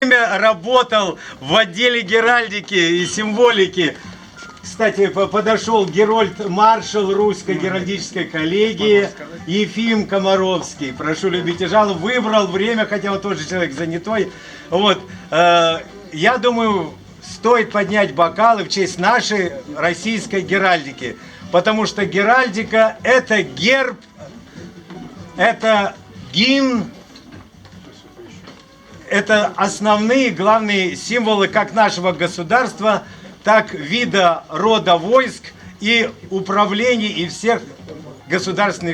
Работал в отделе геральдики и символики. Кстати, подошел Герольд Маршал Русской геральдической коллегии Ефим Комаровский. Прошу любить и жаловать. Выбрал время, хотя он тоже человек занятой. Вот. Я думаю, стоит поднять бокалы в честь нашей российской геральдики. Потому что геральдика – это герб, это гимн, это основные, главные символы как нашего государства, так вида рода войск и управлений и всех государственных